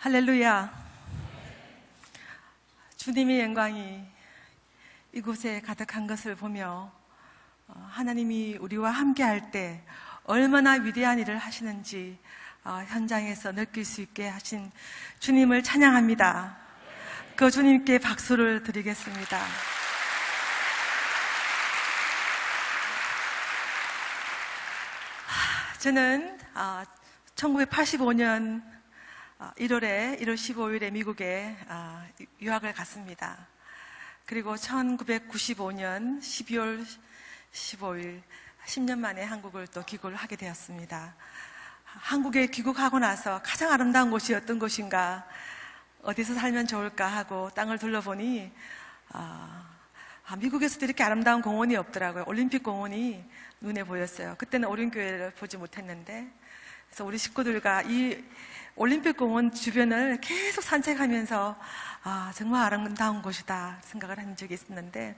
할렐루야. 주님의 영광이 이곳에 가득한 것을 보며 하나님이 우리와 함께 할 때 얼마나 위대한 일을 하시는지 현장에서 느낄 수 있게 하신 주님을 찬양합니다. 그 주님께 박수를 드리겠습니다. 저는 1985년 1월 15일에 미국에 유학을 갔습니다. 그리고 1995년 12월 15일 10년 만에 한국을 또 귀국을 하게 되었습니다. 한국에 귀국하고 나서 가장 아름다운 곳이 어떤 곳인가, 어디서 살면 좋을까 하고 땅을 둘러보니 미국에서도 이렇게 아름다운 공원이 없더라고요. 올림픽 공원이 눈에 보였어요. 그때는 오륜교회를 보지 못했는데, 그래서 우리 식구들과 이 올림픽 공원 주변을 계속 산책하면서 정말 아름다운 곳이다 생각을 한 적이 있었는데,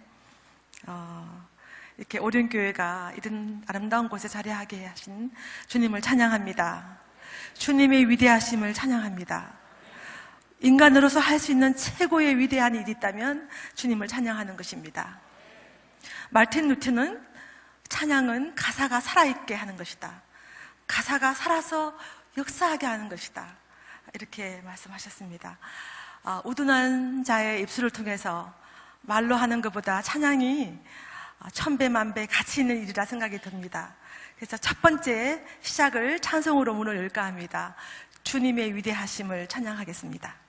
이렇게 오륜교회가 이런 아름다운 곳에 자리하게 하신 주님을 찬양합니다. 주님의 위대하심을 찬양합니다. 인간으로서 할 수 있는 최고의 위대한 일이 있다면 주님을 찬양하는 것입니다. 마르틴 루터는 찬양은 가사가 살아있게 하는 것이다. 가사가 살아서 역사하게 하는 것이다. 이렇게 말씀하셨습니다. 우둔한 자의 입술을 통해서 말로 하는 것보다 찬양이 천배 만배 가치 있는 일이라 생각이 듭니다. 그래서 첫 번째 시작을 찬송으로 문을 열까 합니다. 주님의 위대하심을 찬양하겠습니다.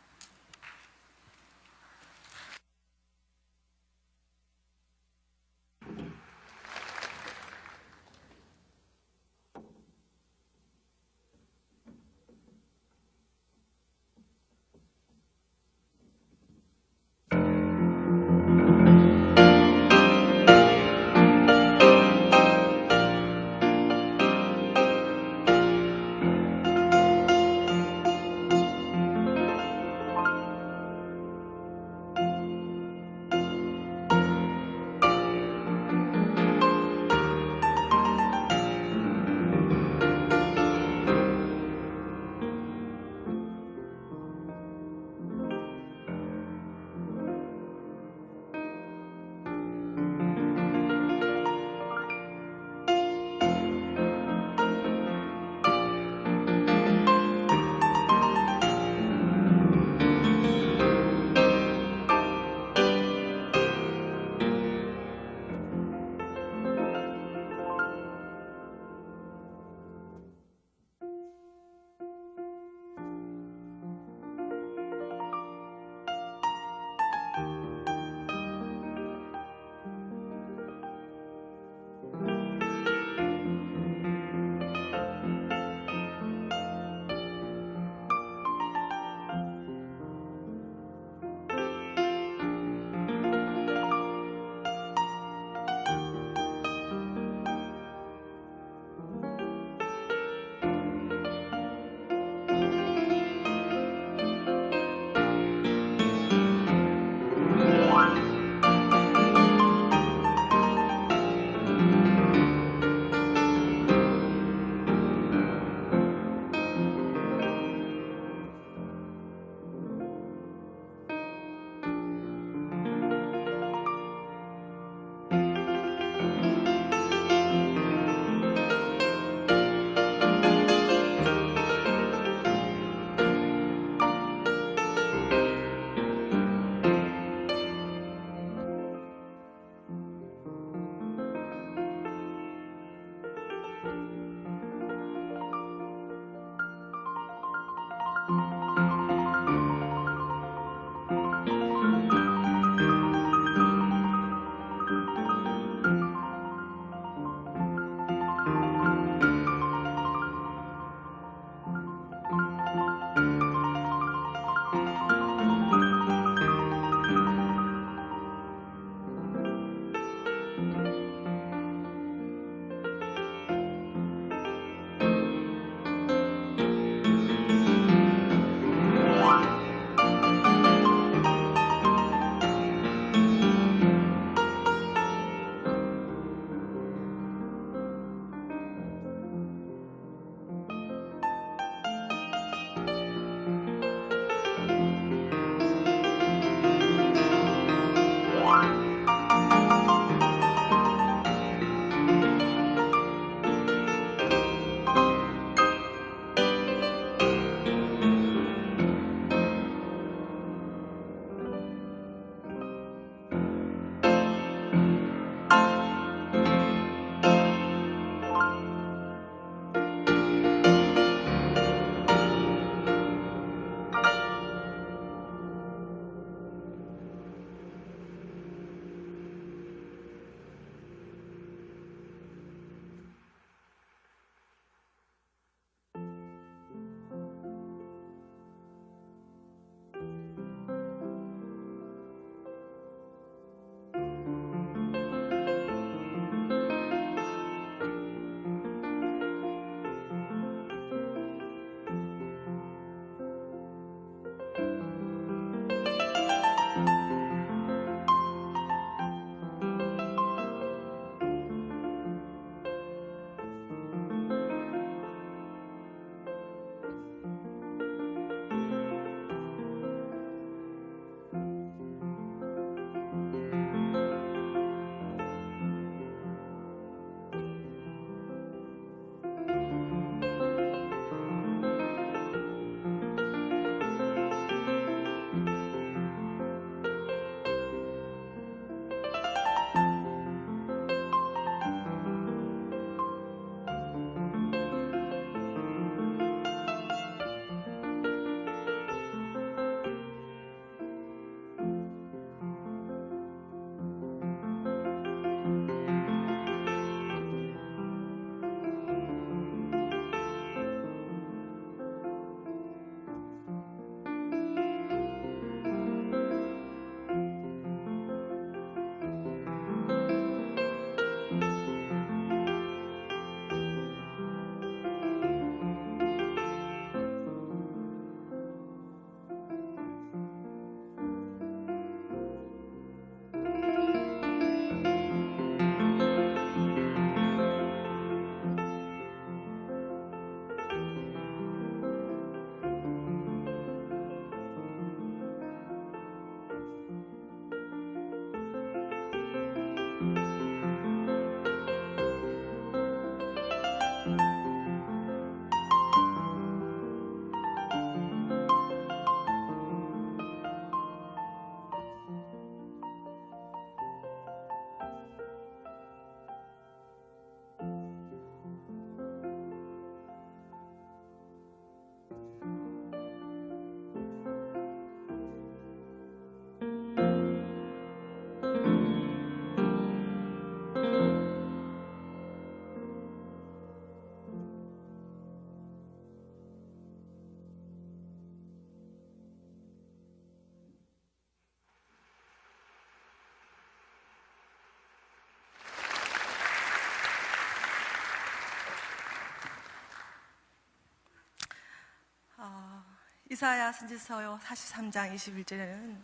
이사야 선지서 43장 21절에는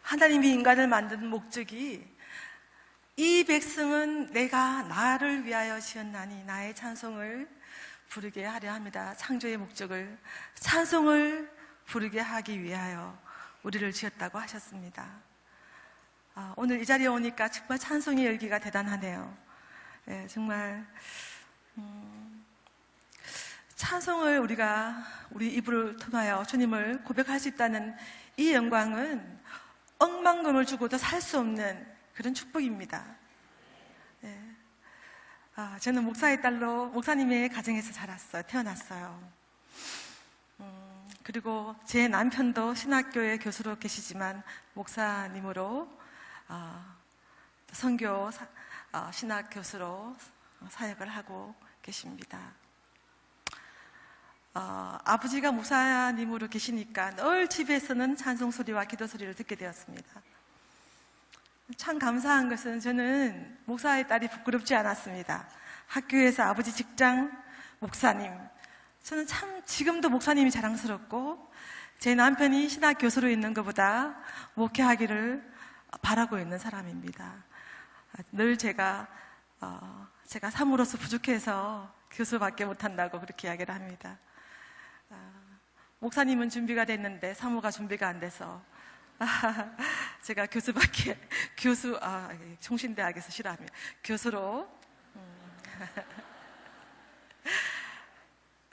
하나님이 인간을 만든 목적이 이 백성은 내가 나를 위하여 지었나니 나의 찬송을 부르게 하려 합니다. 창조의 목적을 찬송을 부르게 하기 위하여 우리를 지었다고 하셨습니다. 오늘 이 자리에 오니까 정말 찬송의 열기가 대단하네요. 네, 정말 찬송을 우리가 우리 입을 통하여 주님을 고백할 수 있다는 이 영광은 억만금을 주고도 살 수 없는 그런 축복입니다. 네. 저는 목사의 딸로 목사님의 가정에서 자랐어요. 태어났어요. 그리고 제 남편도 신학교의 교수로 계시지만 목사님으로 선교 신학 교수로 사역을 하고 계십니다. 아버지가 목사님으로 계시니까 늘 집에서는 찬송 소리와 기도 소리를 듣게 되었습니다. 참 감사한 것은 저는 목사의 딸이 부끄럽지 않았습니다. 학교에서 아버지 직장 목사님, 저는 참 지금도 목사님이 자랑스럽고 제 남편이 신학 교수로 있는 것보다 목회하기를 바라고 있는 사람입니다. 늘 제가 사모로서 부족해서 교수밖에 못한다고 그렇게 이야기를 합니다. 목사님은 준비가 됐는데 사모가 준비가 안 돼서 제가 총신대학에서 싫어합니다. 교수로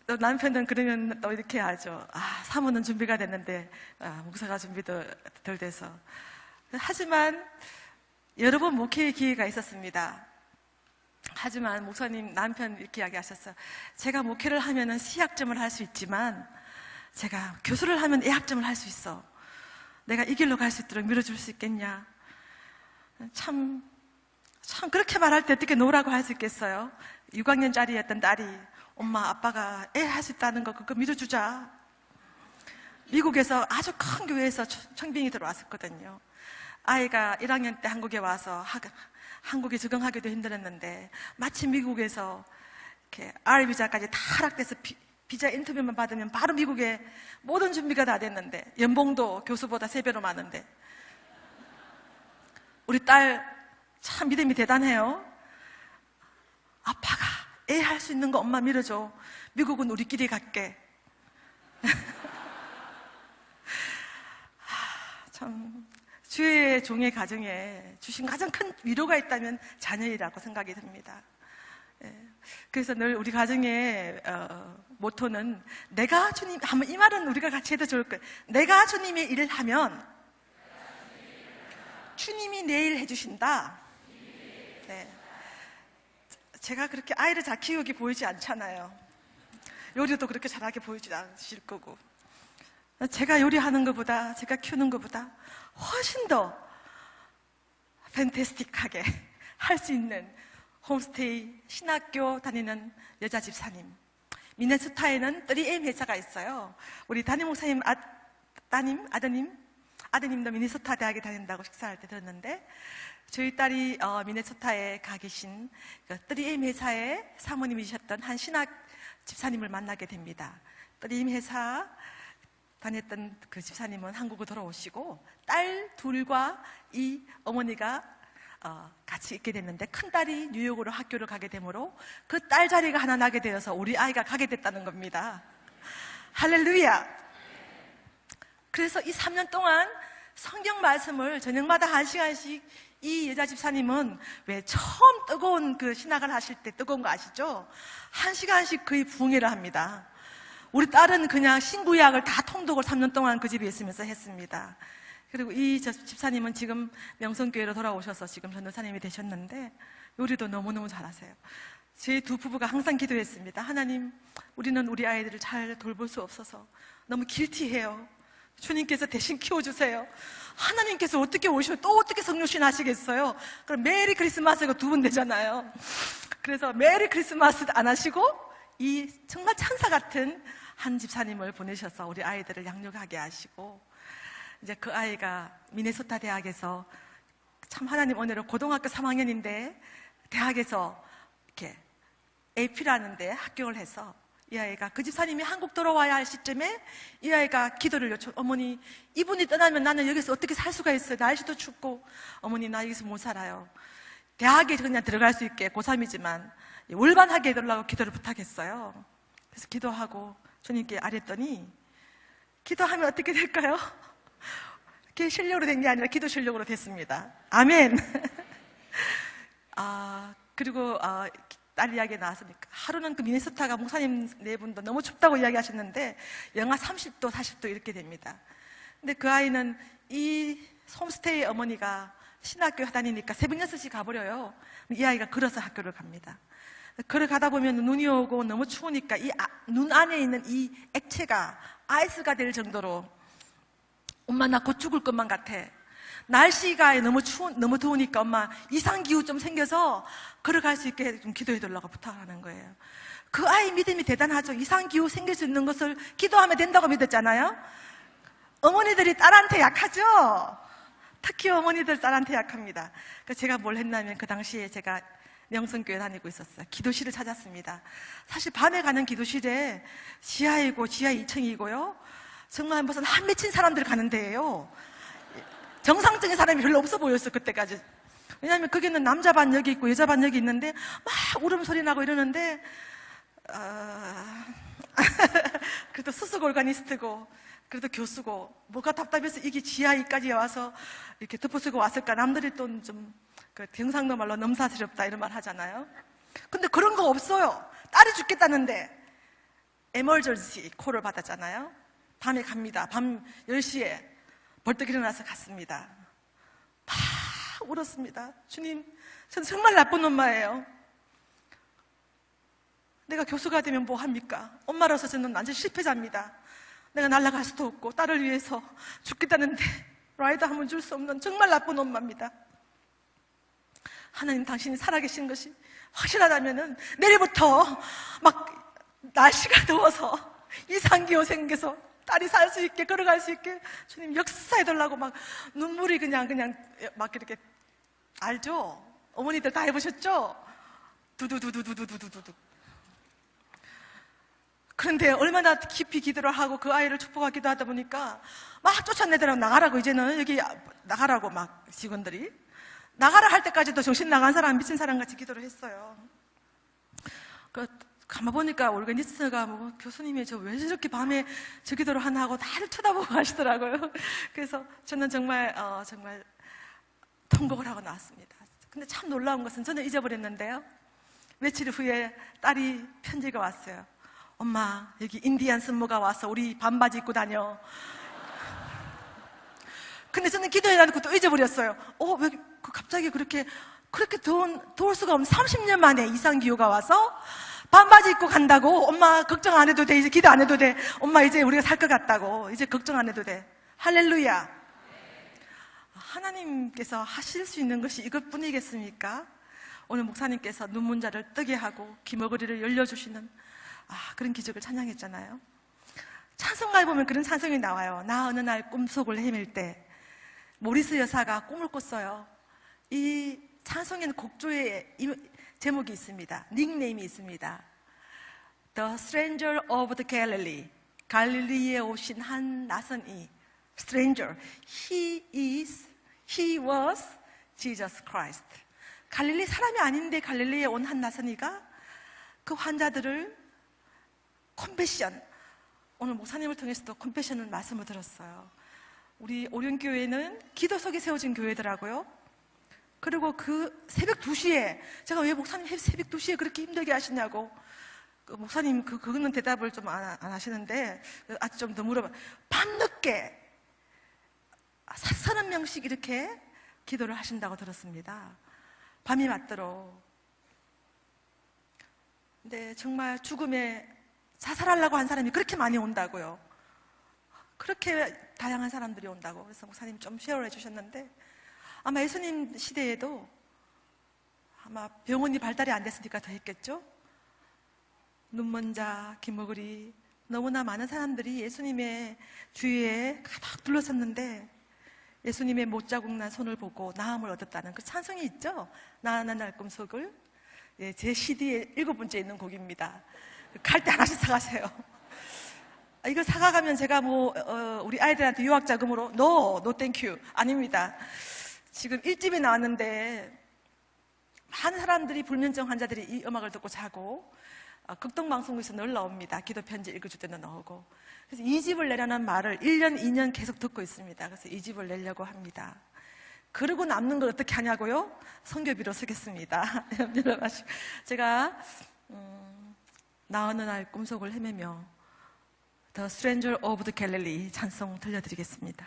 또 남편은 그러면 또 이렇게 하죠. 사모는 준비가 됐는데 목사가 준비도 덜 돼서. 하지만 여러 번 목회의 기회가 있었습니다. 하지만 목사님 남편 이렇게 이야기하셨어요. 제가 목회를 하면은 시학점을 할 수 있지만 제가 교수를 하면 애학점을 할 수 있어. 내가 이 길로 갈 수 있도록 밀어줄 수 있겠냐. 참 그렇게 말할 때 어떻게 노라고 할 수 있겠어요. 6학년짜리였던 딸이 엄마 아빠가 애 할 수 있다는 거 그거 믿어주자. 미국에서 아주 큰 교회에서 청빙이 들어왔었거든요. 아이가 1학년 때 한국에 와서 한국에 적응하기도 힘들었는데 마침 미국에서 이렇게 R 비자까지 다 허락돼서 비자 인터뷰만 받으면 바로 미국에 모든 준비가 다 됐는데 연봉도 교수보다 3배로 많은데 우리 딸 참 믿음이 대단해요. 아빠가 애 할 수 있는 거 엄마 밀어줘. 미국은 우리끼리 갈게. 참 주의 종의 가정에 주신 가장 큰 위로가 있다면 자녀이라고 생각이 듭니다. 그래서 늘 우리 가정의 모토는 내가 주님, 한번 이 말은 우리가 같이 해도 좋을 거예요. 내가 주님의 일을 하면 주님이 내 일 해주신다. 네. 제가 그렇게 아이를 잘 키우기 보이지 않잖아요. 요리도 그렇게 잘하게 보이지 않으실 거고. 제가 요리하는 것보다, 제가 키우는 것보다 훨씬 더 팬테스틱하게 할 수 있는 홈스테이 신학교 다니는 여자 집사님. 미네소타에는 3M 회사가 있어요. 우리 담임 목사님 아드님도 미네소타 대학에 다닌다고 식사할 때 들었는데 저희 딸이 미네소타에 가 계신 그 3M 회사의 사모님이셨던 한 신학 집사님을 만나게 됩니다. 3M 회사 다녔던 그 집사님은 한국으로 돌아오시고 딸 둘과 이 어머니가 같이 있게 됐는데 큰딸이 뉴욕으로 학교를 가게 되므로 그 딸 자리가 하나 나게 되어서 우리 아이가 가게 됐다는 겁니다. 할렐루야. 그래서 이 3년 동안 성경 말씀을 저녁마다 1시간씩 이 여자 집사님은 왜 처음 뜨거운 그 신학을 하실 때 뜨거운 거 아시죠? 1시간씩 거의 부흥회를 합니다. 우리 딸은 그냥 신구약을 다 통독을 3년 동안 그 집에 있으면서 했습니다. 그리고 이 집사님은 지금 명성교회로 돌아오셔서 지금 전도사님이 되셨는데 요리도 너무너무 잘하세요. 제 두 부부가 항상 기도했습니다. 하나님, 우리는 우리 아이들을 잘 돌볼 수 없어서 너무 길티해요. 주님께서 대신 키워주세요. 하나님께서 어떻게 오시면 또 어떻게 성령신 하시겠어요? 그럼 메리 크리스마스가 2번 되잖아요. 그래서 메리 크리스마스 안 하시고 이 정말 천사 같은 한 집사님을 보내셔서 우리 아이들을 양육하게 하시고 이제 그 아이가 미네소타 대학에서 참 하나님 은혜로 고등학교 3학년인데 대학에서 이렇게 AP라는 데 합격을 해서 이 아이가 그 집사님이 한국 돌아와야 할 시점에 이 아이가 기도를 요청. 어머니, 이분이 떠나면 나는 여기서 어떻게 살 수가 있어요? 날씨도 춥고. 어머니, 나 여기서 못 살아요. 대학에 그냥 들어갈 수 있게 고3이지만 올반하게 해달라고 기도를 부탁했어요. 그래서 기도하고 주님께 아랬더니, 기도하면 어떻게 될까요? 그게 실력으로 된 게 아니라 기도 실력으로 됐습니다. 아멘. 그리고 딸 이야기 나왔으니까 하루는 그 미네소타가 목사님 네 분도 너무 춥다고 이야기하셨는데 영하 30도, 40도 이렇게 됩니다. 근데 그 아이는 이 홈스테이 어머니가 신학교 다니니까 새벽 6시 가버려요. 이 아이가 걸어서 학교를 갑니다. 걸어가다 보면 눈이 오고 너무 추우니까 이 눈 안에 있는 이 액체가 아이스가 될 정도로 엄마 나 곧 죽을 것만 같아. 날씨가 너무 더우니까 엄마 이상기후 좀 생겨서 걸어갈 수 있게 좀 기도해 달라고 부탁하는 거예요. 그 아이 믿음이 대단하죠. 이상기후 생길 수 있는 것을 기도하면 된다고 믿었잖아요. 어머니들이 딸한테 약하죠. 특히 어머니들 딸한테 약합니다. 그래서 제가 뭘 했냐면 그 당시에 제가 영성교회 다니고 있었어요. 기도실을 찾았습니다. 사실 밤에 가는 기도실에 지하 2층이고요. 정말 무슨 한 맺힌 사람들 가는 데예요. 정상적인 사람이 별로 없어 보였어요, 그때까지. 왜냐하면 거기는 남자 반 여기 있고 여자 반 여기 있는데 막 울음소리 나고 이러는데 그래도 수석 오르가니스트고 그래도 교수고 뭐가 답답해서 이게 지하 2까지 와서 이렇게 덮어쓰고 왔을까. 남들이 또 좀 그 경상도 말로 넘사스럽다 이런 말 하잖아요. 근데 그런 거 없어요. 딸이 죽겠다는데 에머전시 콜을 받았잖아요. 밤에 갑니다. 밤 10시에 벌떡 일어나서 갔습니다. 막 울었습니다. 주님, 저는 정말 나쁜 엄마예요. 내가 교수가 되면 뭐 합니까? 엄마로서 저는 완전 실패자입니다. 내가 날아갈 수도 없고 딸을 위해서 죽겠다는데 라이드 한번 줄 수 없는 정말 나쁜 엄마입니다. 하나님, 당신이 살아계신 것이 확실하다면은 내일부터 막 날씨가 더워서 이상기후 생겨서 딸이 살 수 있게 걸어갈 수 있게 주님 역사해달라고 막 눈물이 그냥 막 이렇게, 알죠? 어머니들 다 해보셨죠? 두두두두두두두두. 그런데 얼마나 깊이 기도를 하고 그 아이를 축복하고 기도하다 보니까 막 쫓아내더라고. 나가라고, 이제는 여기 나가라고 막 직원들이. 나가라 할 때까지도 정신 나간 사람, 미친 사람 같이 기도를 했어요. 가만 보니까 오르가니스트가 뭐 교수님이 저 왜 저렇게 밤에 저 기도를 하나 하고 나를 쳐다보고 하시더라고요. 그래서 저는 정말 통곡을 하고 나왔습니다. 근데 참 놀라운 것은 저는 잊어버렸는데요. 며칠 후에 딸이 편지가 왔어요. 엄마, 여기 인디안 스모가 와서 우리 반바지 입고 다녀. 근데 저는 기도해놓고 또 잊어버렸어요. 왜 갑자기 그렇게 더울 수가 없는 30년 만에 이상기후가 와서 반바지 입고 간다고? 엄마 걱정 안 해도 돼. 이제 기도 안 해도 돼. 엄마 이제 우리가 살 것 같다고. 이제 걱정 안 해도 돼. 할렐루야. 하나님께서 하실 수 있는 것이 이것뿐이겠습니까? 오늘 목사님께서 눈문자를 뜨게 하고 귀머거리를 열려주시는 그런 기적을 찬양했잖아요. 찬송가에 보면 그런 찬송이 나와요. 나 어느 날 꿈속을 헤맬 때 모리스 여사가 꿈을 꿨어요. 이 찬송에는 곡조의 제목이 있습니다. 닉네임이 있습니다. The Stranger of the Galilee. 갈릴리에 오신 한 낯선 이 Stranger. He was Jesus Christ. 갈릴리 사람이 아닌데 갈릴리에 온 한 낯선이가 그 환자들을 컴패션, 오늘 목사님을 통해서도 컴패션을 말씀을 들었어요. 우리 오륜교회는 기도 속에 세워진 교회더라고요. 그리고 그 새벽 2시에 제가 왜 목사님 새벽 2시에 그렇게 힘들게 하시냐고, 목사님 그거는 대답을 좀 안 하시는데 아주 좀 더 물어봐. 밤늦게 30명씩 이렇게 기도를 하신다고 들었습니다. 밤이 맞도록. 근데 정말 죽음에 자살하려고 한 사람이 그렇게 많이 온다고요. 그렇게 다양한 사람들이 온다고. 그래서 목사님 좀 쉐어를 해주셨는데, 아마 예수님 시대에도 아마 병원이 발달이 안 됐으니까 더 했겠죠? 눈먼자, 귀머거리, 너무나 많은 사람들이 예수님의 주위에 가득 둘러섰는데 예수님의 못자국 난 손을 보고 나음을 얻었다는 그 찬송이 있죠? 나나 날 꿈속을. 제 CD에 7번째 있는 곡입니다. 갈 때 하나씩 사가세요. 이걸 사가가면 제가 우리 아이들한테 유학 자금으로 no 땡큐 아닙니다. 지금 1집이 나왔는데 많은 사람들이 불면증 환자들이 이 음악을 듣고 자고 극동방송국에서 늘 나옵니다. 기도 편지 읽어줄 때도 나오고. 그래서 2집을 내려는 말을 1년, 2년 계속 듣고 있습니다. 그래서 2집을 내려고 합니다. 그러고 남는 걸 어떻게 하냐고요? 선교비로 쓰겠습니다. 제가 나 어느 날 꿈속을 헤매며 The Stranger of the Galilee 찬송 들려드리겠습니다.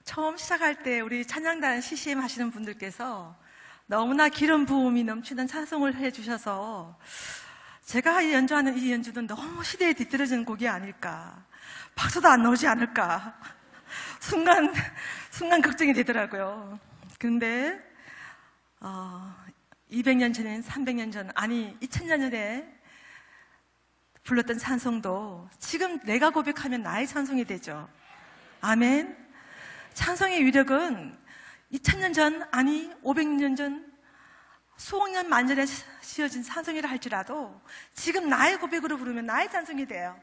처음 시작할 때 우리 찬양단 CCM 하시는 분들께서 너무나 기름 부음이 넘치는 찬송을 해주셔서 제가 연주하는 이 연주는 너무 시대에 뒤떨어진 곡이 아닐까, 박수도 안 나오지 않을까 순간 걱정이 되더라고요. 그런데 200년 전엔 300년 전, 아니 2000년 전에 불렀던 찬송도 지금 내가 고백하면 나의 찬송이 되죠. 아멘. 찬송의 위력은 2000년 전, 아니 500년 전, 수억 년 만전에 씌어진 찬송이라 할지라도 지금 나의 고백으로 부르면 나의 찬송이 돼요.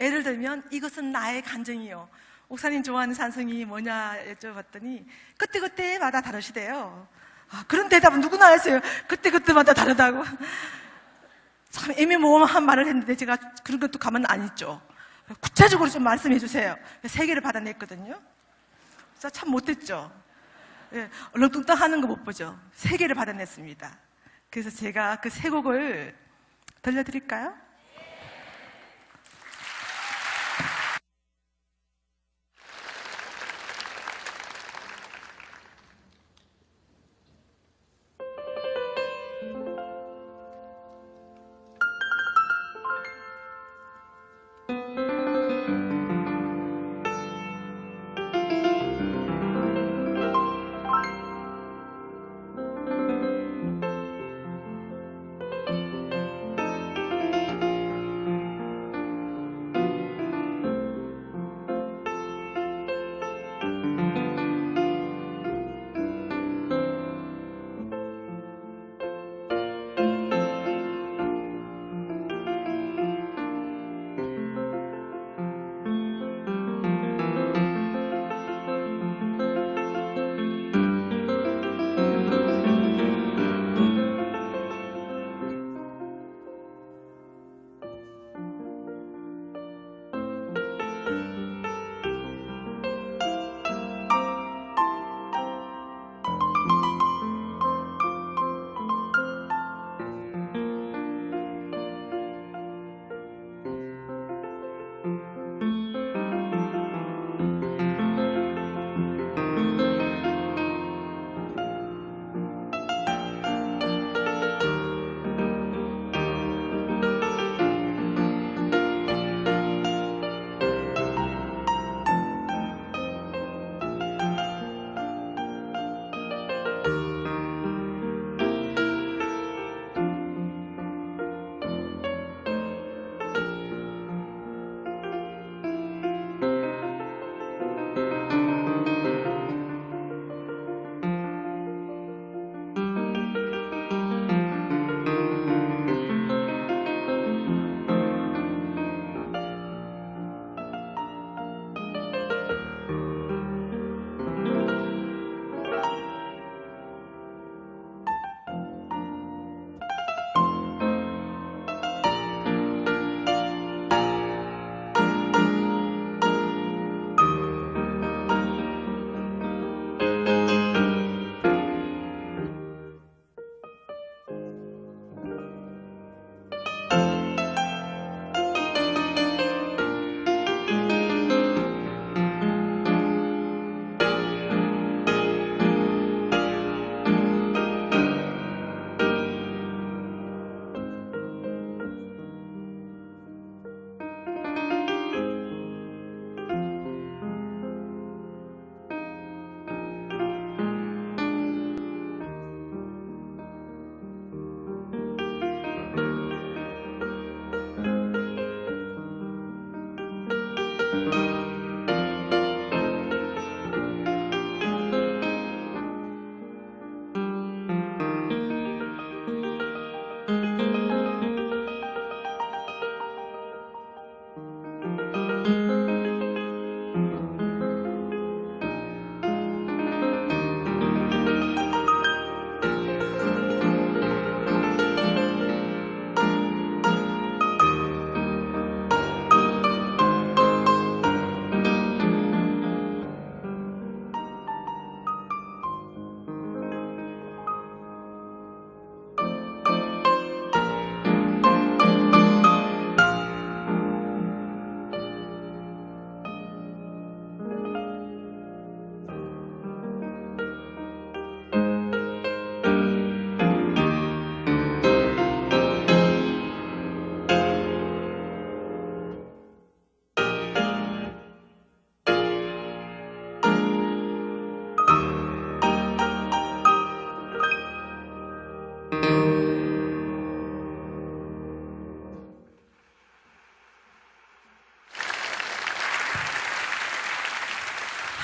예를 들면 이것은 나의 감정이요. 목사님 좋아하는 찬송이 뭐냐 여쭤봤더니 그때그때마다 다르시대요. 그런 대답은 누구나 했어요. 그때그때마다 다르다고. 참 애매모호한 말을 했는데 제가 그런 것도 가만 안 있죠. 구체적으로 좀 말씀해 주세요. 3개를 받아냈거든요. 참 못했죠. 얼렁뚱땅 하는 거 못 보죠. 3개를 받아냈습니다. 그래서 제가 그 3곡을 들려드릴까요?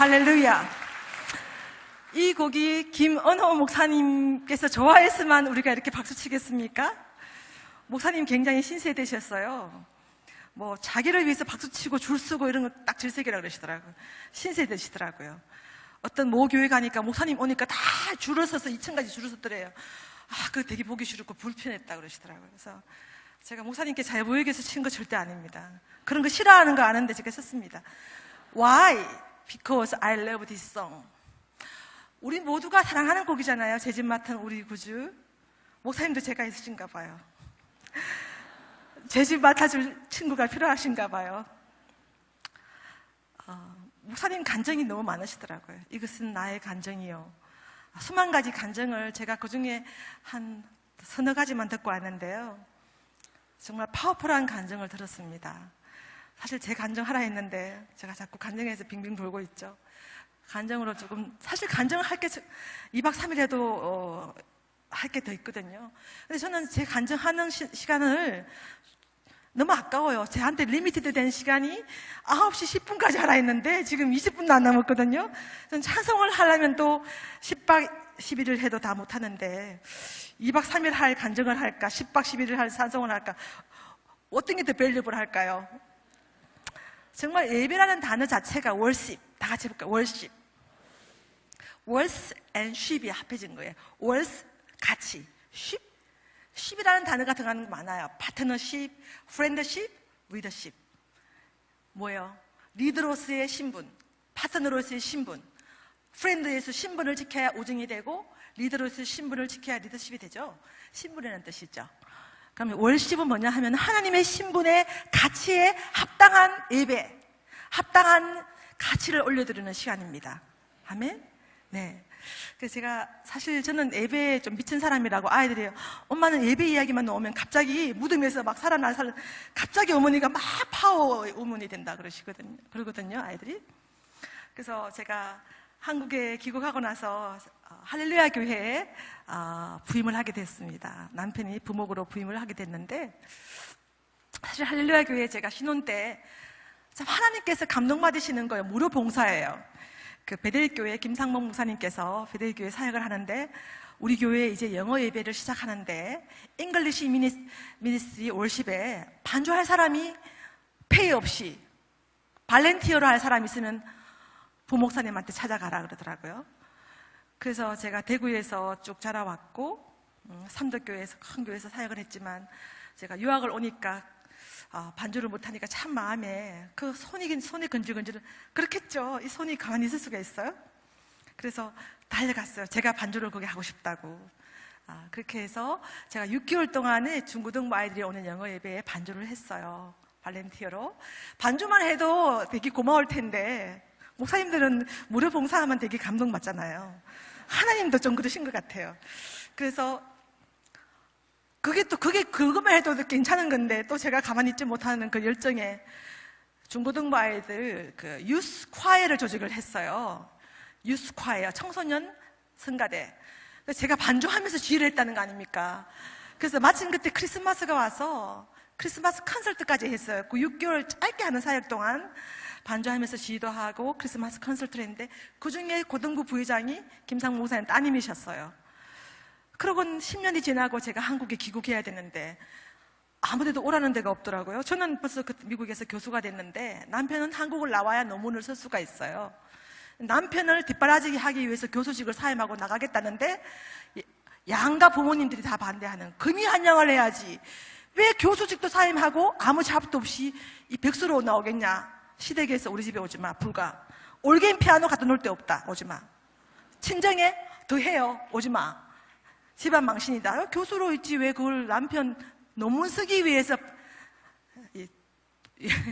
할렐루야. 이 곡이 김은호 목사님께서 좋아해서만 우리가 이렇게 박수 치겠습니까? 목사님 굉장히 신세대셨어요. 뭐 자기를 위해서 박수치고 줄 서고 이런 거 딱 질색이라 그러시더라고요. 신세대시더라고요. 어떤 모교회 가니까 목사님 오니까 다 줄을 서서 2층까지 줄을 섰더래요. 그거 되게 보기 싫고 불편했다 그러시더라고요. 그래서 제가 목사님께 잘 보이기 위해서 친 거 절대 아닙니다. 그런 거 싫어하는 거 아는데 제가 썼습니다. Why? Because I love this song. 우리 모두가 사랑하는 곡이잖아요. 제 집 맡은 우리 구주. 목사님도 제가 있으신가 봐요. 제 집 맡아줄 친구가 필요하신가 봐요. 목사님 간증이 너무 많으시더라고요. 이것은 나의 간증이요. 수만 가지 간증을 제가 그중에 한 서너 가지만 듣고 왔는데요. 정말 파워풀한 간증을 들었습니다. 사실 제 간증하라 했는데 제가 자꾸 간증해서 빙빙 돌고 있죠. 간증으로 조금, 사실 간증을 할 게 2박 3일 해도 할 게 더 있거든요. 근데 저는 제 간증하는 시간을 너무 아까워요. 저한테 리미티드 된 시간이 9시 10분까지 하라 했는데 지금 20분도 안 남았거든요. 전 찬송을 하려면 또 10박 11일 해도 다 못하는데 2박 3일 할 간증을 할까, 10박 11일 할 찬송을 할까, 어떤 게 더 밸류블 할까요? 정말 예배라는 단어 자체가 worship, 다 같이 해볼까요? worship. worship and ship이 합해진 거예요. worship, 같이. ship. ship이라는 단어가 들어가는 게 많아요. partnership, friendship, leadership. 뭐예요? 리더로서의 신분, 파트너로서의 신분, 프렌드에서 신분을 지켜야 우정이 되고, 리더로서의 신분을 지켜야 리더십이 되죠. 신분이라는 뜻이죠. 그러면 월십은 뭐냐 하면 하나님의 신분의 가치에 합당한 예배, 합당한 가치를 올려드리는 시간입니다. 아멘? 네. 그래서 제가 사실 저는 예배에 좀 미친 사람이라고 아이들이 엄마는 예배 이야기만 나오면 갑자기 무덤에서 막 갑자기 어머니가 막 파워 우먼이 된다 그러거든요, 아이들이. 그래서 제가 한국에 귀국하고 나서 할렐루야 교회에 부임을 하게 됐습니다. 남편이 부목으로 부임을 하게 됐는데, 사실 할렐루야 교회에 제가 신혼 때 참 하나님께서 감동받으시는 거예요. 무료 봉사예요. 그 베델교회 김상목 목사님께서 베델교회 사역을 하는데, 우리 교회에 이제 영어 예배를 시작하는데 잉글리시 미니스트리 월십에 반주할 사람이 페이 없이 발렌티어로 할 사람이 있으면 부목사님한테 찾아가라 그러더라고요. 그래서 제가 대구에서 쭉 자라왔고 삼덕교회에서 큰 교회에서 사역을 했지만, 제가 유학을 오니까 반주를 못하니까 참 마음에 그 손이 건질건질 그렇겠죠. 이 손이 가만히 있을 수가 있어요? 그래서 달려갔어요. 제가 반주를 거기 하고 싶다고. 그렇게 해서 제가 6개월 동안에 중고등부 아이들이 오는 영어 예배에 반주를 했어요. 발렌티어로. 반주만 해도 되게 고마울 텐데 목사님들은 무료 봉사하면 되게 감동받잖아요. 하나님도 좀 그러신 것 같아요. 그래서 그것만 해도 괜찮은 건데, 또 제가 가만히 있지 못하는 그 열정에 중고등부 아이들 그 유스 콰이어를 조직을 했어요. 유스 콰이어, 청소년 성가대. 제가 반주하면서 지휘를 했다는 거 아닙니까? 그래서 마침 그때 크리스마스가 와서 크리스마스 콘서트까지 했어요. 그 6개월 짧게 하는 사역 동안 반주하면서 지휘도 하고 크리스마스 콘서트를 했는데, 그 중에 고등부 부회장이 김상무 목사님 따님이셨어요. 그러고 10년이 지나고 제가 한국에 귀국해야 되는데 아무데도 오라는 데가 없더라고요. 저는 벌써 미국에서 교수가 됐는데 남편은 한국을 나와야 논문을 쓸 수가 있어요. 남편을 뒷바라지기 하기 위해서 교수직을 사임하고 나가겠다는데 양가 부모님들이 다 반대하는, 금이 한양을 해야지 왜 교수직도 사임하고 아무 잡도 없이 이 백수로 나오겠냐. 시댁에서 우리 집에 오지마, 불가. 올게임 피아노 갖다 놓을 데 없다, 오지마. 친정에 더 해요, 오지마. 집안 망신이다. 교수로 있지 왜 그걸 남편 논문 쓰기 위해서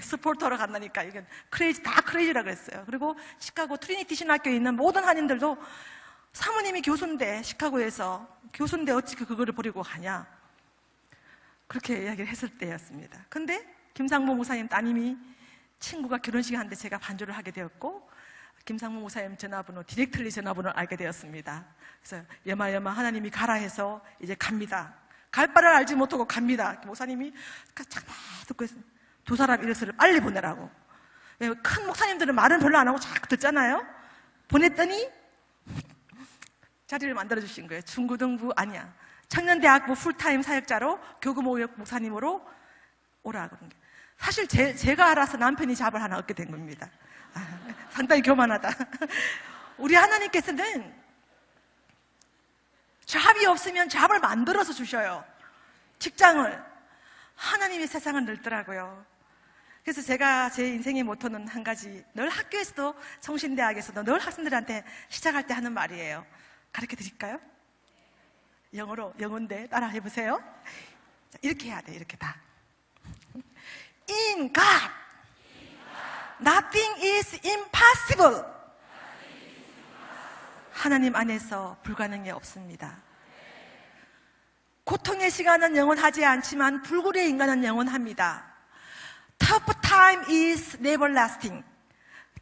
스포터로 간다니까. 이건 다 크레이지라 그랬어요. 그리고 시카고 트리니티 신학교에 있는 모든 한인들도 사모님이 교수인데, 시카고에서 교수인데 어찌 그거를 버리고 가냐, 그렇게 이야기를 했을 때였습니다. 근데 김상모 목사님 따님이 친구가 결혼식 하는데 제가 반주를 하게 되었고, 김상모 목사님 전화번호, 디렉틀리 전화번호를 알게 되었습니다. 그래서 여마여마 하나님이 가라 해서 이제 갑니다. 갈 바를 알지 못하고 갑니다. 목사님이 잠깐 듣고 있습니다. 두 사람 이래서를 빨리 보내라고. 큰 목사님들은 말은 별로 안 하고 자꾸 듣잖아요. 보냈더니 자리를 만들어주신 거예요. 중고등부 아니야. 청년대학부 풀타임 사역자로 교구 목사님으로 오라고. 사실 제가 알아서 남편이 잡을 하나 얻게 된 겁니다. 상당히 교만하다. 우리 하나님께서는 잡이 없으면 잡을 만들어서 주셔요. 직장을. 하나님이 세상을 넓더라고요. 그래서 제가 제 인생의 모토는 한 가지, 늘 학교에서도 성신대학에서도 늘 학생들한테 시작할 때 하는 말이에요. 가르쳐 드릴까요? 영어로, 영어인데 따라 해보세요. 이렇게 해야 돼, 이렇게 다. In God, nothing is impossible. 하나님 안에서 불가능이 없습니다. 고통의 시간은 영원하지 않지만 불굴의 인간은 영원합니다. Tough time is never lasting.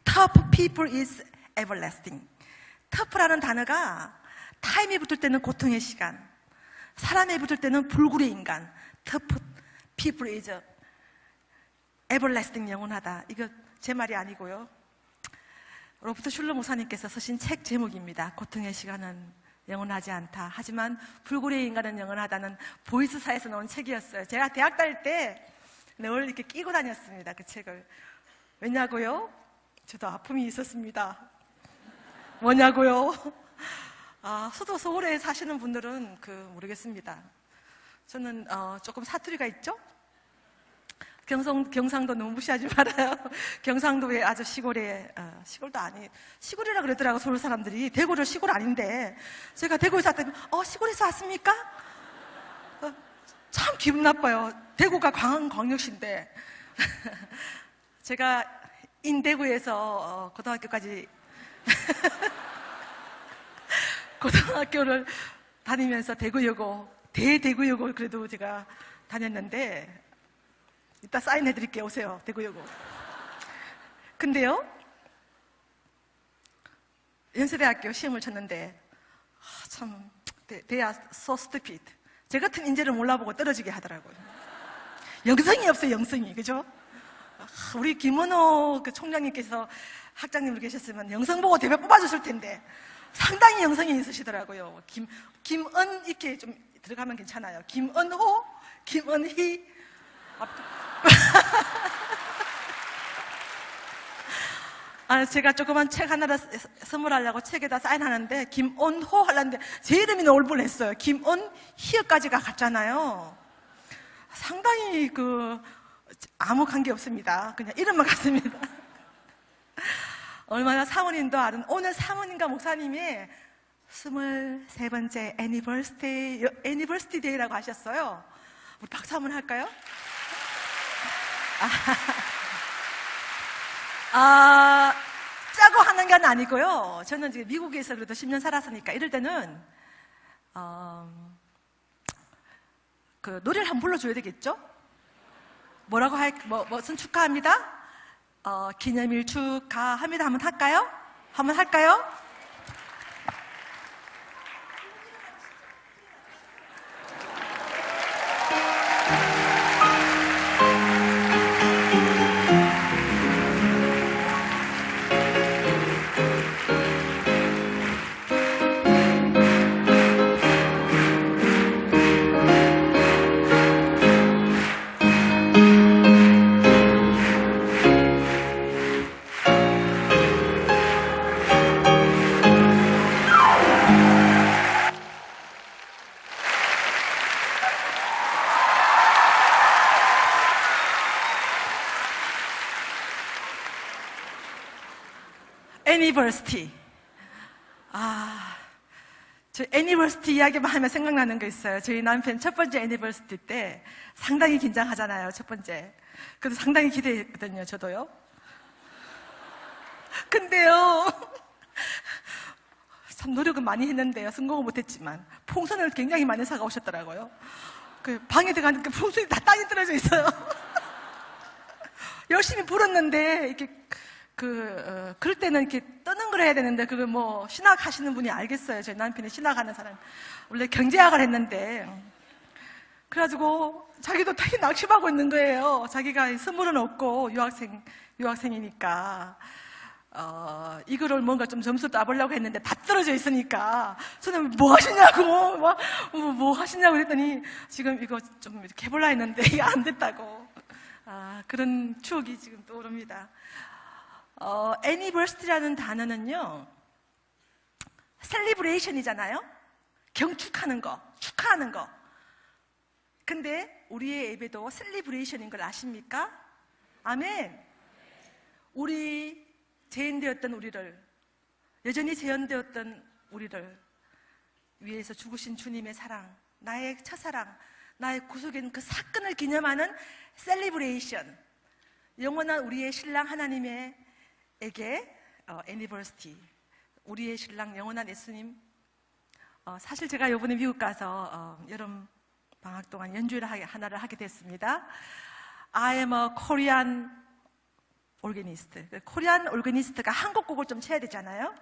Tough people is everlasting. tough라는 단어가 타임에 붙을 때는 고통의 시간, 사람에 붙을 때는 불굴의 인간. tough people is everlasting, 영원하다. 이거 제 말이 아니고요. 로버트 슐러 목사님께서 쓰신 책 제목입니다. 고통의 시간은 영원하지 않다. 하지만 불굴의 인간은 영원하다는 보이스사에서 나온 책이었어요. 제가 대학 다닐 때 늘 이렇게 끼고 다녔습니다. 그 책을. 왜냐고요? 저도 아픔이 있었습니다. 뭐냐고요? 수도 서울에 사시는 분들은 모르겠습니다. 저는 조금 사투리가 있죠? 경상도 너무 무시하지 말아요. 경상도의 아주 시골에, 시골도 아니, 시골이라 그러더라고, 서울 사람들이. 대구를 시골 아닌데, 제가 대구에서 왔더니, 시골에서 왔습니까? 참 기분 나빠요. 대구가 광역시인데. 제가 인대구에서 고등학교까지, 고등학교를 다니면서 대구여고, 대대구여고 그래도 제가 다녔는데, 이따 사인해 드릴게요. 오세요. 대구여고. 근데요, 연세대학교 시험을 쳤는데, 참, they are so stupid. 제 같은 인재를 몰라보고 떨어지게 하더라고요. 영성이 없어요, 영성이. 그죠? 우리 김은호 그 총장님께서 학장님으로 계셨으면 영성 보고 대표 뽑아줬을 텐데, 상당히 영성이 있으시더라고요. 김은 이렇게 좀 들어가면 괜찮아요. 김은호, 김은희. 제가 조그만 책 하나를 선물하려고 책에다 사인하는데 김은호 하려는데 제 이름이 나올 뻔했어요. 김은희까지가 같잖아요. 상당히 아무 관계 없습니다. 그냥 이름만 같습니다. 얼마나 사모님도 아는, 오늘 사모님과 목사님이 23번째 애니버스티 데이라고 하셨어요. 우리 박수 한번 할까요? 짜고 하는 건 아니고요. 저는 지금 미국에서 그래도 10년 살았으니까 이럴 때는 노래를 한번 불러줘야 되겠죠? 뭐라고 무슨 축하합니다? 기념일 축하합니다. 한번 할까요? 한번 할까요? 애니버스티. 저 애니버스티 이야기만 하면 생각나는 거 있어요. 저희 남편 첫 번째 애니버스티 때 상당히 긴장하잖아요. 첫 번째. 그래도 상당히 기대했거든요. 저도요. 근데요, 참 노력은 많이 했는데요. 성공은 못했지만 풍선을 굉장히 많이 사가 오셨더라고요. 방에 들어가니까 풍선이 다 땅에 떨어져 있어요. 열심히 불었는데 이렇게 그럴 때는 이렇게 뜨는 걸 해야 되는데, 신학 하시는 분이 알겠어요. 저희 남편이 신학하는 사람. 원래 경제학을 했는데. 그래가지고, 자기도 되게 낙심하고 있는 거예요. 자기가 선물은 없고, 유학생이니까. 이거를 뭔가 좀 점수 따보려고 했는데 다 떨어져 있으니까 저는 뭐 하시냐고 뭐 하시냐고 그랬더니 지금 이거 좀 이렇게 해보려 했는데 이게 안 됐다고. 그런 추억이 지금 떠오릅니다. anniversary라는 단어는요, celebration이잖아요. 경축하는 거, 축하하는 거. 근데 우리의 예배도 celebration인 걸 아십니까? 아멘. 우리 죄인되었던 우리를, 여전히 죄인되었던 우리를 위해서 죽으신 주님의 사랑, 나의 첫사랑, 나의 구속인 그 사건을 기념하는 셀리브레이션, 영원한 우리의 신랑 하나님에게 애니버시티, 우리의 신랑 영원한 예수님. 사실 제가 이번에 미국 가서 여름 방학 동안 연주를 하나를 하게 됐습니다. I am a Korean organist. 코리안 오르가니스트가 한국 곡을 좀 쳐야 되잖아요.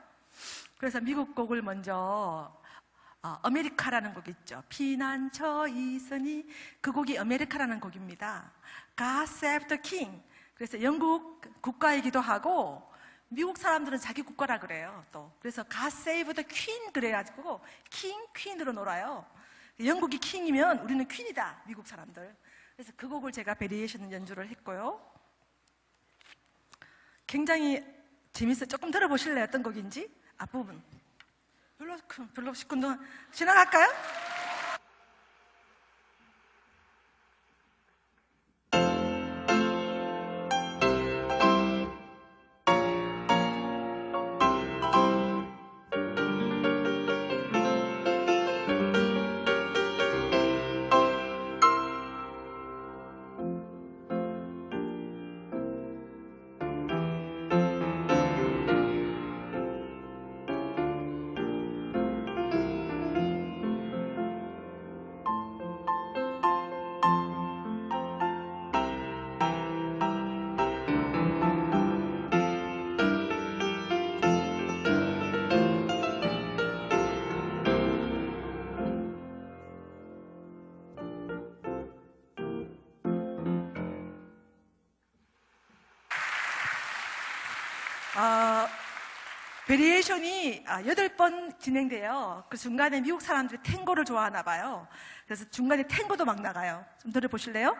그래서 미국 곡을 먼저 아메리카라는 곡 있죠. 피난처 있으니, 그 곡이 아메리카라는 곡입니다. God Save the King. 그래서 영국 국가이기도 하고 미국 사람들은 자기 국가라 그래요. 또 그래서 God Save the Queen 그래가지고 킹, 퀸으로 놀아요. 영국이 킹이면 우리는 퀸이다, 미국 사람들. 그래서 그 곡을 제가 베리에이션 연주를 했고요. 굉장히 재밌어요. 조금 들어보실래요? 어떤 곡인지? 앞부분 별로 10분 동안 지나갈까요? 베리에이션이 8번 진행돼요. 그 중간에 미국 사람들이 탱고를 좋아하나 봐요. 그래서 중간에 탱고도 막 나가요. 좀 들어보실래요?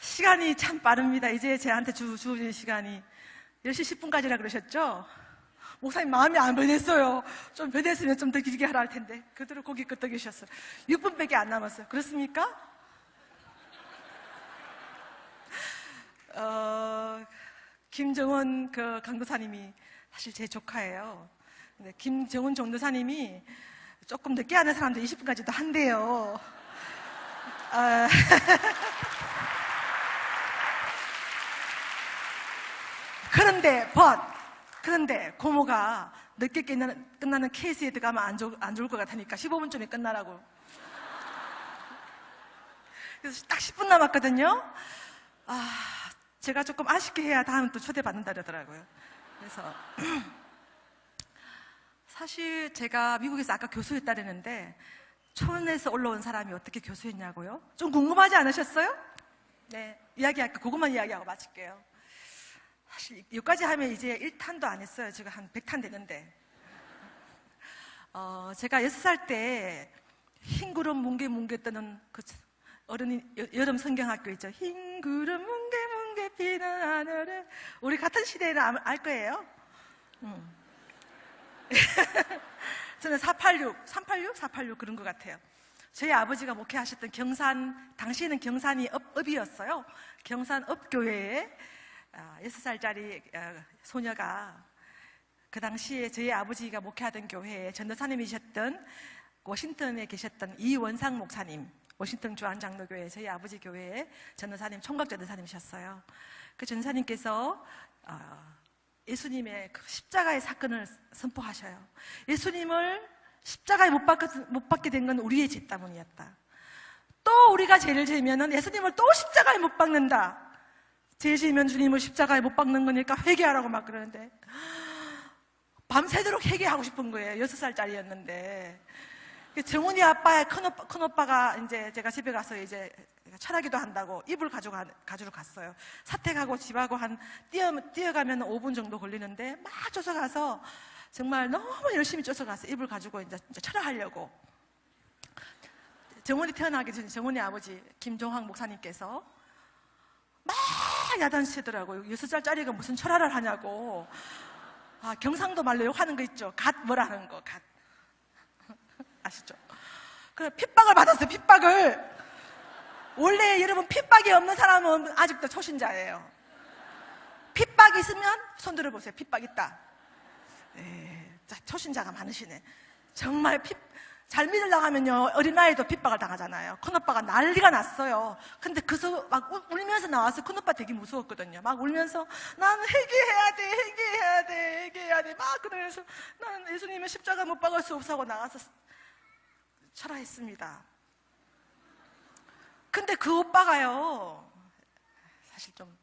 시간이 참 빠릅니다. 이제 저한테 주어진 시간이 10시 10분까지라 그러셨죠? 목사님 마음이 안 변했어요. 좀 변했으면 좀 더 길게 하라 할 텐데 그대로 고개 끄덕이셨어요. 6분밖에 안 남았어요. 그렇습니까? 김정은 그 강도사님이 사실 제 조카예요. 근데 김정은 전도사님이 조금 늦게 하는 사람들 20분까지도 한대요. 그런데 고모가 늦게 끝나는 케이스에 들어가면 안 좋을 것 같으니까 15분쯤에 끝나라고. 그래서 딱 10분 남았거든요. 제가 조금 아쉽게 해야 다음에 또 초대받는다 그러더라고요. 그래서 사실 제가 미국에서 아까 교수했다 그랬는데 초원에서 올라온 사람이 어떻게 교수했냐고요? 좀 궁금하지 않으셨어요? 네, 이야기할게요. 그것만 이야기하고 마칠게요. 사실 여기까지 하면 이제 1탄도 안 했어요. 제가 한 100탄 되는데. 제가 6살 때 흰 구름 뭉게뭉게 뜨는 그 어른이 여름 성경학교 있죠. 흰 구름 뭉게뭉게 피는 하늘에. 우리 같은 시대에는 알 거예요. 저는 486 그런 것 같아요. 저희 아버지가 목회하셨던 경산, 당시에는 경산이 읍이었어요. 경산 읍교회에 6살짜리 소녀가 그 당시에 저희 아버지가 목회하던 교회에 전도사님이셨던 워싱턴에 계셨던 이원상 목사님, 워싱턴 주한장로교회 저희 아버지 교회에 전도사님, 총각 전도사님이셨어요. 그 전도사님께서 예수님의 그 십자가의 사건을 선포하셔요. 예수님을 십자가에 못 박게 된 건 우리의 죄 때문이었다. 또 우리가 죄를 지으면은 예수님을 또 십자가에 못 박는다. 죄 지으면 주님을 십자가에 못 박는 거니까 회개하라고 막 그러는데 밤새도록 회개하고 싶은 거예요. 6살짜리였는데. 정훈이 아빠의 큰오빠가 이제 제가 집에 가서 이제 철학기도 한다고 이불 가지러 갔어요. 사택하고 집하고 뛰어가면 5분 정도 걸리는데 막 쫓아가서 정말 너무 열심히 쫓아가서 이불 가지고 이제 철학하려고. 정훈이 태어나기 전에 정훈이 아버지 김종황 목사님께서 막 야단치더라고요. 6살짜리가 무슨 철학을 하냐고. 경상도 말로 욕하는 거 있죠. 갓 뭐라는 거, 갓. 아시죠? 그래, 핍박을 받았어요, 핍박을. 원래 여러분, 핍박이 없는 사람은 아직도 초신자예요. 핍박이 있으면 손 들어보세요. 핍박 있다. 자, 초신자가 많으시네. 정말 잘 믿으려고 하면요, 어린아이도 핍박을 당하잖아요. 큰오빠가 난리가 났어요. 근데 막 울면서 나와서 큰오빠 되게 무서웠거든요. 막 울면서 나는 회개해야 돼. 막 그러면서 나는 예수님의 십자가 못 박을 수 없어 하고 나가서 철화했습니다. 근데 그 오빠가요, 사실 좀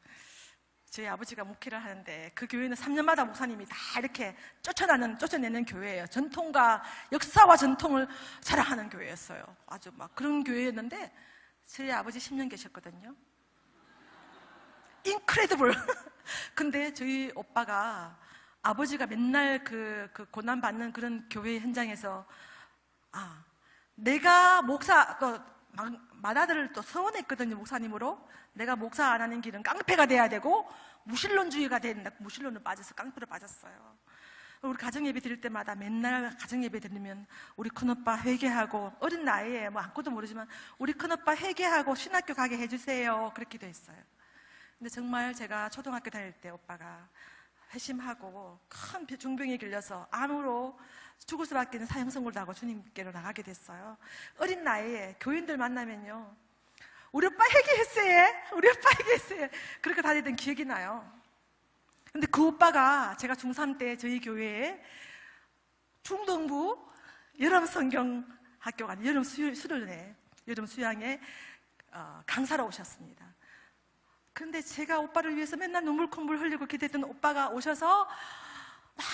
저희 아버지가 목회를 하는데 그 교회는 3년마다 목사님이 다 이렇게 쫓아내는 교회예요. 전통과 역사와 전통을 자랑하는 교회였어요. 아주 막 그런 교회였는데 저희 아버지 10년 계셨거든요. 인크레디블. 근데 저희 오빠가 아버지가 맨날 그 고난받는 그런 교회 현장에서 내가 맏아들을 또 서원했거든요, 목사님으로. 내가 목사 안 하는 길은 깡패가 돼야 되고 무신론주의가 된다. 무신론을 빠져서 깡패로 빠졌어요. 우리 가정예배 드릴 때마다 맨날 가정예배 드리면 우리 큰오빠 회개하고, 어린 나이에 뭐 아무것도 모르지만 우리 큰오빠 회개하고 신학교 가게 해주세요, 그렇게 돼 있어요. 근데 정말 제가 초등학교 다닐 때 오빠가 회심하고 큰 중병에 걸려서 암으로 죽을 수밖에 없는 사형 선고를 하고 주님께로 나가게 됐어요. 어린 나이에 교인들 만나면요, 우리 오빠 회개했어요. 그렇게 다니던 기억이 나요. 근데 그 오빠가 제가 중3 때 저희 교회에 중동부 여름 성경 학교가 아닌 여름 수양에 강사로 오셨습니다. 근데 제가 오빠를 위해서 맨날 눈물 콧물 흘리고 기대했던 오빠가 오셔서 막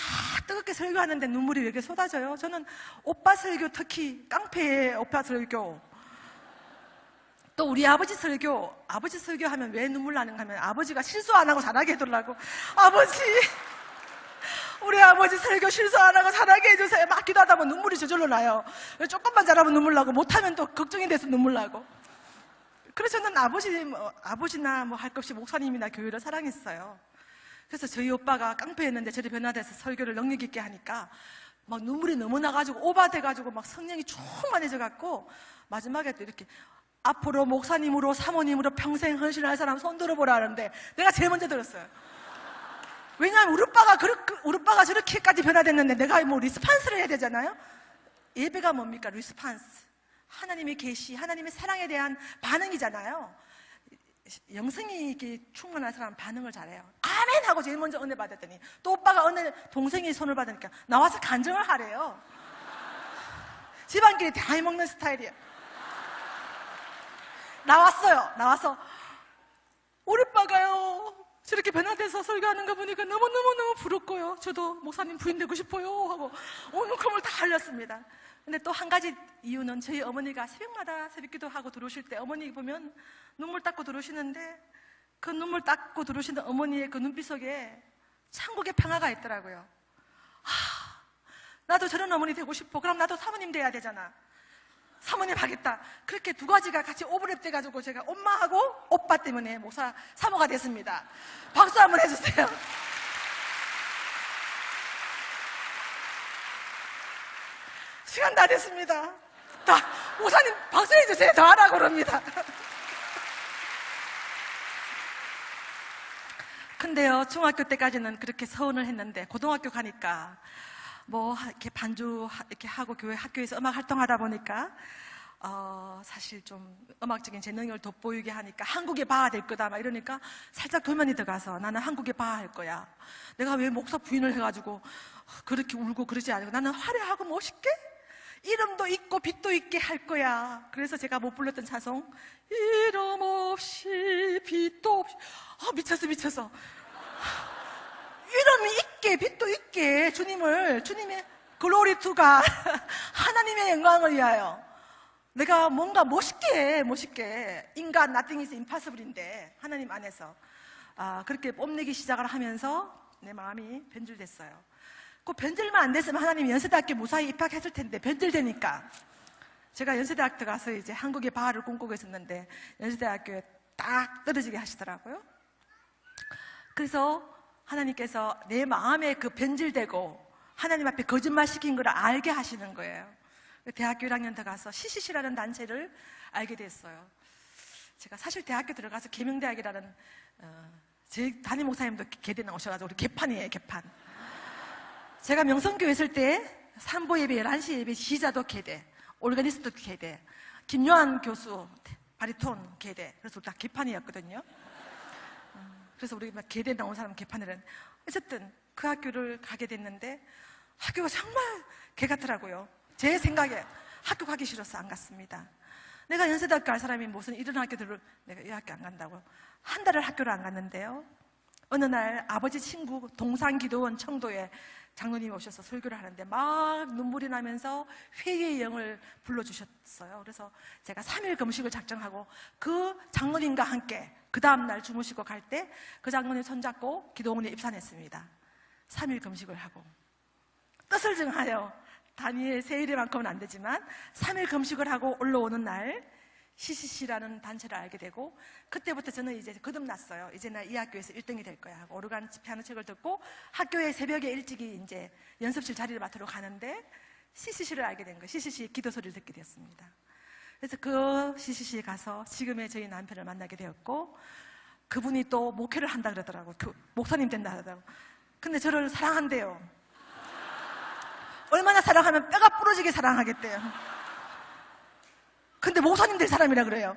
뜨겁게 설교하는데 눈물이 왜 이렇게 쏟아져요? 저는 오빠 설교, 특히 깡패의 오빠 설교, 또 우리 아버지 설교하면 왜 눈물 나는가 하면 아버지가 실수 안 하고 잘하게 해달라고. 우리 아버지 설교 실수 안 하고 잘하게 해주세요. 막 기도하다 보면 눈물이 저절로 나요. 조금만 잘하면 눈물 나고 못하면 또 걱정이 돼서 눈물 나고. 그래서 저는 아버지나 뭐 할 것 없이 목사님이나 교회를 사랑했어요. 그래서 저희 오빠가 깡패였는데 저리 변화돼서 설교를 능력 있게 하니까 막 눈물이 너무 나가지고 오바돼가지고 막 성령이 충만해져갖고 마지막에 또 이렇게 앞으로 목사님으로 사모님으로 평생 헌신할 사람 손 들어보라 하는데 내가 제일 먼저 들었어요. 왜냐하면 우리 오빠가 저렇게까지 변화됐는데 내가 뭐 리스판스를 해야 되잖아요. 예배가 뭡니까? 리스판스. 하나님의 계시, 하나님의 사랑에 대한 반응이잖아요. 영성이 충만한 사람은 반응을 잘해요. 아멘 하고 제일 먼저 은혜 받았더니 또 오빠가 동생이 손을 받으니까 나와서 간증을 하래요. 집안끼리 다 해먹는 스타일이에요. 나와서 우리 오빠가요 저렇게 변화돼서 설교하는 거 보니까 너무너무 부럽고요, 저도 목사님 부인 되고 싶어요 하고 눈물을 다 흘렸습니다. 근데 또 한 가지 이유는 저희 어머니가 새벽마다 새벽기도 하고 들어오실 때 어머니 보면 눈물 닦고 들어오시는데 그 눈물 닦고 들어오시는 어머니의 그 눈빛 속에 천국의 평화가 있더라고요. 나도 저런 어머니 되고 싶어. 그럼 나도 사모님 돼야 되잖아. 사모님 하겠다. 그렇게 두 가지가 같이 오버랩 돼가지고 제가 엄마하고 오빠 때문에 사모가 됐습니다. 박수 한번 해주세요. 시간 다 됐습니다. 목사님 박수 해주세요. 더 하라고 그럽니다. 근데요, 중학교 때까지는 그렇게 서운을 했는데 고등학교 가니까 뭐 이렇게 반주 이렇게 하고 학교에서 음악 활동하다 보니까 사실 좀 음악적인 재능을 돋보이게 하니까 한국의 바하 될 거다 막 이러니까 살짝 도면이 들어가서 나는 한국의 바하 할 거야. 내가 왜 목사 부인을 해가지고 그렇게 울고 그러지 않고 나는 화려하고 멋있게 이름도 있고 빛도 있게 할 거야. 그래서 제가 못 불렀던 찬송, 이름 없이 빛도 없이. 미쳤어. 이름이 있게 빛도 있게 주님의 글로리 투가 하나님의 영광을 위하여 내가 뭔가 멋있게 인간 nothing is impossible인데 하나님 안에서 그렇게 뽐내기 시작을 하면서 내 마음이 변질됐어요. 그 변질만 안 됐으면 하나님이 연세대학교 무사히 입학했을 텐데 변질되니까 제가 연세대학 들어가서 이제 한국의 바하를 꿈꾸고 있었는데 연세대학교에 딱 떨어지게 하시더라고요. 그래서 하나님께서 내 마음에 그 변질되고 하나님 앞에 거짓말 시킨 걸 알게 하시는 거예요. 대학교 1학년 들어가서 CCC라는 단체를 알게 됐어요. 제가 사실 대학교 들어가서 계명대학이라는 제 담임 목사님도 계대 나오셔가지고 우리 개판이에요, 개판. 제가 명성교회 있을 때 3부 예배, 11시 예배, 시자도 계대, 오르가니스트도 계대, 김요한 교수 바리톤 계대. 그래서 다 개판이었거든요. 그래서 우리 막 계대 나온 사람 개판이라는. 어쨌든 그 학교를 가게 됐는데 학교가 정말 개 같더라고요. 제 생각에 학교 가기 싫어서 안 갔습니다. 내가 연세대학교 갈 사람이 무슨 이런 학교들을 내가 이 학교 안 간다고 한 달을 학교를 안 갔는데요. 어느 날 아버지 친구 동산기도원 청도에 장로님이 오셔서 설교를 하는데 막 눈물이 나면서 회개의 영을 불러주셨어요. 그래서 제가 3일 금식을 작정하고 그 장로님과 함께 그 다음날 주무시고 갈 때 그 장로님 손잡고 기도원에 입산했습니다. 3일 금식을 하고 뜻을 정하여 다니엘 세일만큼은 안 되지만 3일 금식을 하고 올라오는 날 CCC라는 단체를 알게 되고 그때부터 저는 이제 거듭났어요. 이제 나 이 학교에서 1등이 될 거야 하고 오르간 집회하는 책을 듣고 학교에 새벽에 일찍이 이제 연습실 자리를 맡으러 가는데 CCC를 알게 된 거예요. CCC 기도 소리를 듣게 되었습니다. 그래서 그 CCC에 가서 지금의 저희 남편을 만나게 되었고 그분이 또 목회를 한다 그러더라고요. 목사님 된다 하더라고요. 근데 저를 사랑한대요. 얼마나 사랑하면 뼈가 부러지게 사랑하겠대요. 근데 목사님 될 사람이라 그래요.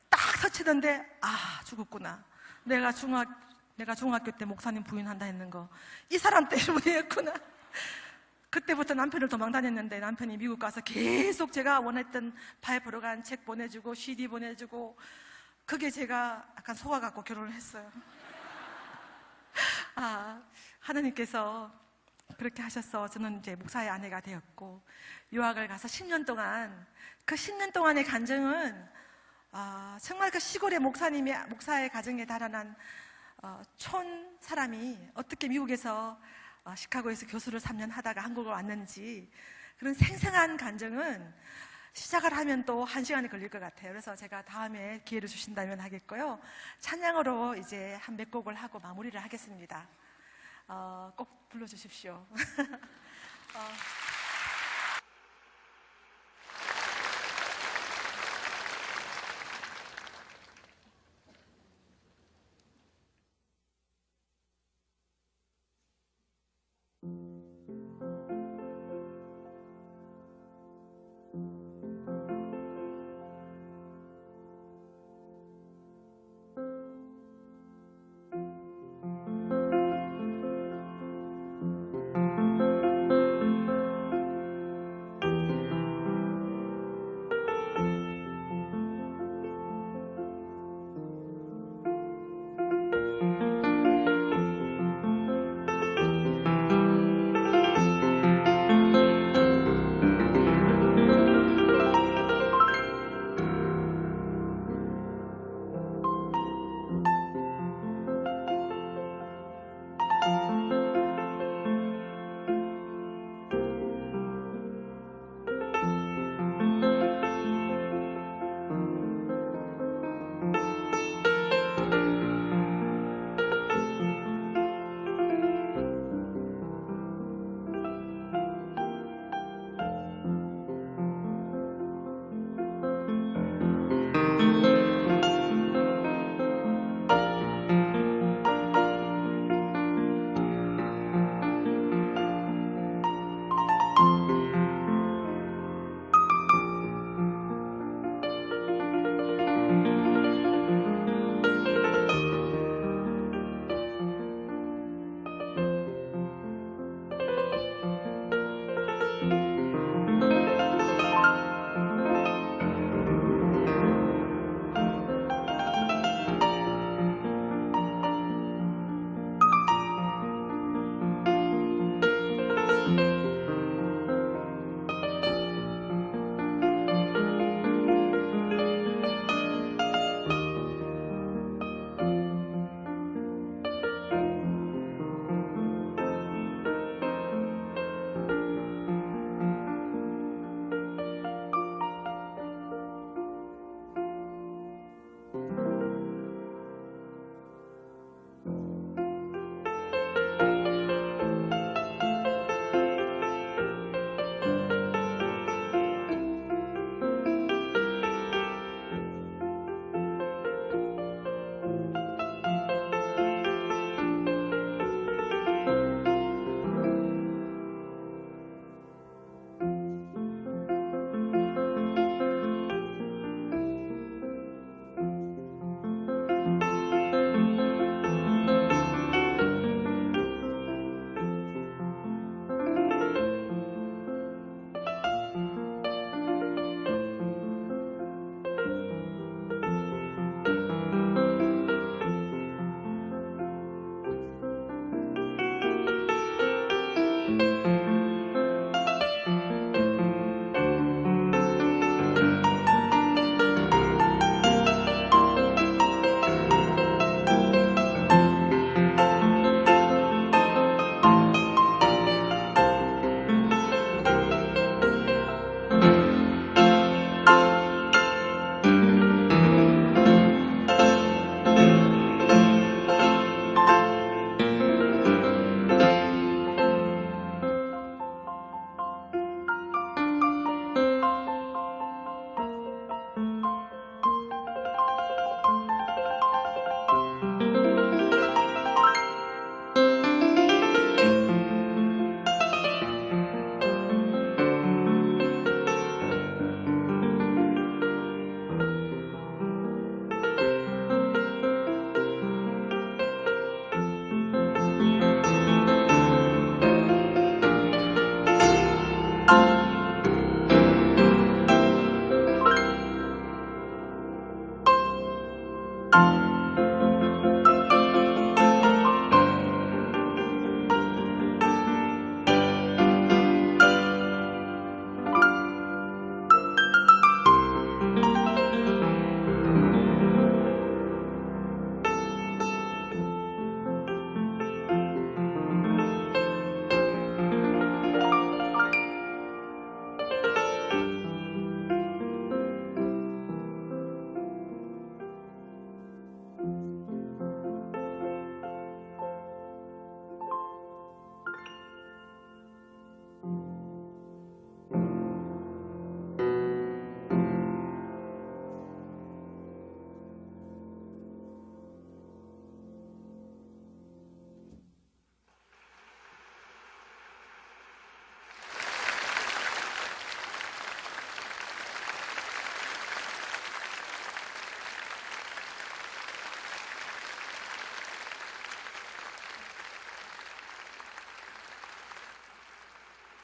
딱 서치던데 죽었구나. 내가 중학교 때 목사님 부인한다 했는 거 이 사람 때문이었구나. 그때부터 남편을 도망 다녔는데 남편이 미국 가서 계속 제가 원했던 파이프로 간 책 보내주고 CD 보내주고 그게 제가 약간 속아갖고 결혼을 했어요. 하나님께서 그렇게 하셔서 저는 이제 목사의 아내가 되었고 유학을 가서 10년 동안 그 10년 동안의 간증은 정말 그 시골의 목사의 가정에 달아난 촌 사람이 어떻게 미국에서 시카고에서 교수를 3년 하다가 한국을 왔는지 그런 생생한 간증은 시작을 하면 또 1시간이 걸릴 것 같아요. 그래서 제가 다음에 기회를 주신다면 하겠고요. 찬양으로 이제 한 몇 곡을 하고 마무리를 하겠습니다. 꼭 불러주십시오.